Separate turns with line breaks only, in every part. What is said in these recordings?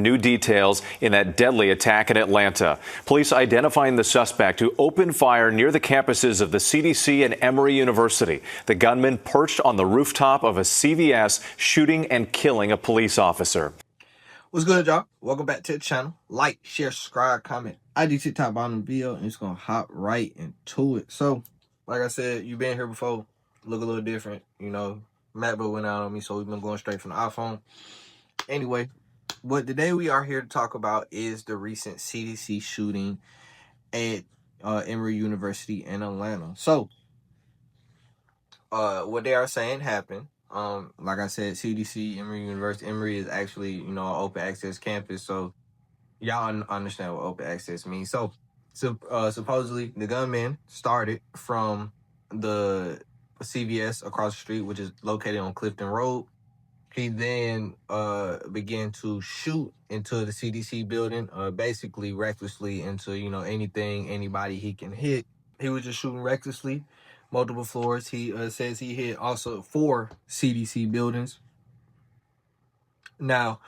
New details in that deadly attack in Atlanta. Police identifying the suspect who opened fire near the campuses of the CDC and Emory University. The gunman perched on the rooftop of a CVS, shooting and killing a police officer.
What's good, y'all? Welcome back to the channel. Like, share, subscribe, comment. ID TikTok bottom of the video, and it's gonna hop right into it. So, like I said, you've been here before. Look a little different, you know. MacBook went out on me, so we've been going straight from the iPhone. Anyway, what today we are here to talk about is the recent CDC shooting at Emory University in Atlanta. So, what they are saying happened. Like I said, CDC, Emory University. Emory is actually, you know, an open access campus, so y'all understand what open access means. So supposedly the gunman started from the CVS across the street, which is located on Clifton Road. He then began to shoot into the CDC building, basically recklessly into, you know, anything, anybody he can hit. He was just shooting recklessly, multiple floors. He says he hit also 4 CDC buildings. Now,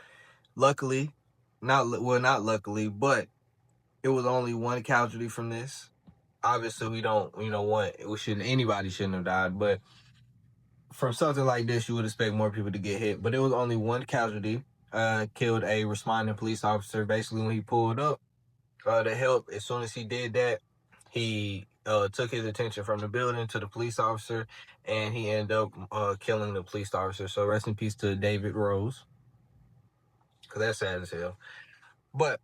luckily, not luckily, but it was only one casualty from this. Obviously, we don't, you know, anybody shouldn't have died, but from something like this, you would expect more people to get hit. But it was only one casualty, killed a responding police officer. Basically, when he pulled up to help, as soon as he did that, he took his attention from the building to the police officer, and he ended up killing the police officer. So rest in peace to David Rose, because that's sad as hell. But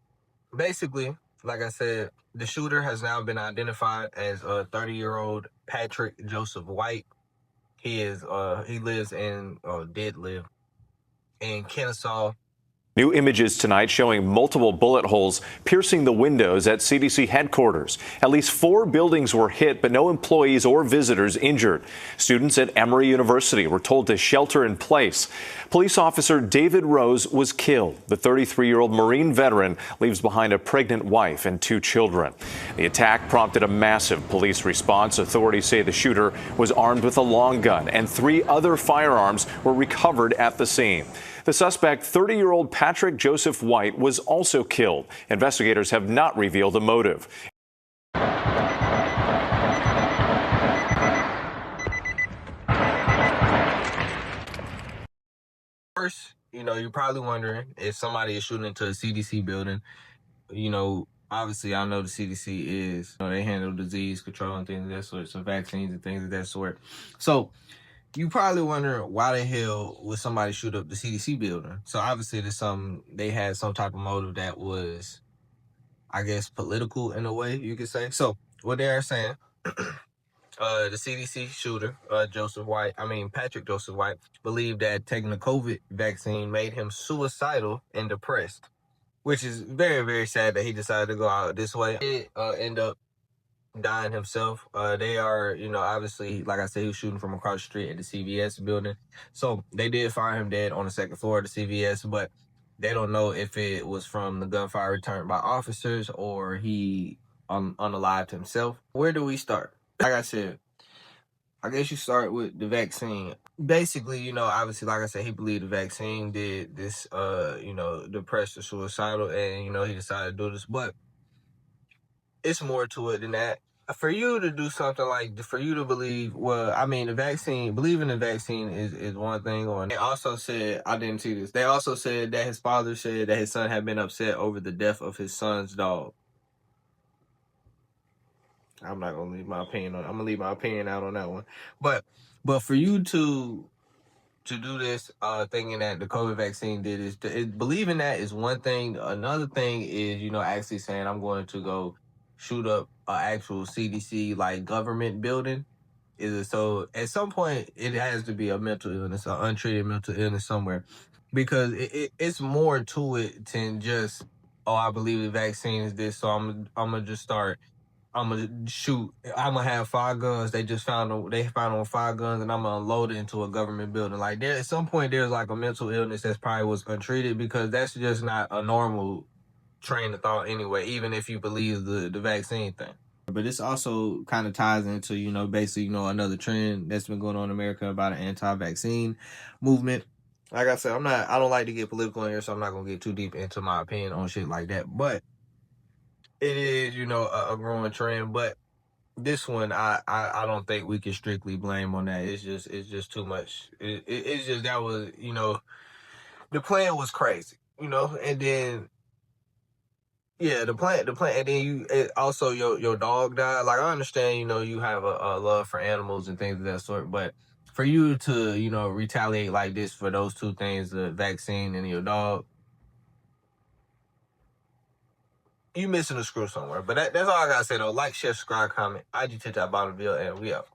basically, like I said, the shooter has now been identified as a 30-year-old Patrick Joseph White. He lives in, did live in Kennesaw.
New images tonight showing multiple bullet holes piercing the windows at CDC headquarters. At least 4 buildings were hit, but no employees or visitors injured. Students at Emory University were told to shelter in place. Police officer David Rose was killed. The 33-year-old Marine veteran leaves behind a pregnant wife and 2 children. The attack prompted a massive police response. Authorities say the shooter was armed with a long gun, and 3 other firearms were recovered at the scene. The suspect, 30-year-old Patrick Joseph White, was also killed. Investigators have not revealed a motive.
First, you know, you're probably wondering if somebody is shooting into a CDC building. You know, obviously, I know the CDC is, you know, they handle disease control and things of that sort, so vaccines and things of that sort. So, you probably wondering why the hell would somebody shoot up the CDC building? So obviously they had some type of motive that was, I guess, political in a way, you could say. So what they are saying, the CDC shooter, Patrick Joseph White, believed that taking the COVID vaccine made him suicidal and depressed, which is very, very sad that he decided to go out this way. He end up dying himself. They are, you know, obviously, like I said, he was shooting from across the street at the CVS building. So they did find him dead on the 2nd floor of the CVS, but they don't know if it was from the gunfire returned by officers or he unalived himself. Where do we start? Like I said, I guess you start with the vaccine. Basically, you know, obviously, like I said, he believed the vaccine did this, you know, depressed or suicidal, and, you know, he decided to do this, but it's more to it than that. For you to do something like, for you to believe, well, I mean, believing the vaccine is one thing. Or they also said, I didn't see this, they also said that his father said that his son had been upset over the death of his son's dog. I'm not gonna leave my opinion on. I'm gonna leave my opinion out on that one. But for you to do this, thinking that the COVID vaccine did is, believing that is one thing. Another thing is, you know, actually saying I'm going to go shoot up an actual CDC like government building. So at some point it has to be a mental illness, an untreated mental illness somewhere, because it's more to it than just, oh, I believe the vaccine is this, so I'm gonna just start. I'm gonna shoot. I'm gonna have 5 guns. They found on 5 guns, and I'm gonna unload it into a government building. Like, there, at some point, there's like a mental illness that's probably was untreated, because that's just not a normal train of thought anyway, even if you believe the vaccine thing. But this also kind of ties into, you know, basically, you know, another trend that's been going on in America about an anti-vaccine movement. like I said, I don't like to get political in here, so I'm not gonna get too deep into my opinion on shit like that. But it is, a growing trend. But this one, I don't think we can strictly blame on that. It's just too much. It's just that was, the plan was crazy, and then yeah, the plan, and then also your dog died. Like I understand, you have a love for animals and things of that sort, but for you to, retaliate like this for those two things, the vaccine and your dog, you missing a screw somewhere. But that's all I gotta say though. Like, share, subscribe, comment. IG, TikTok, bottom bill, and we out.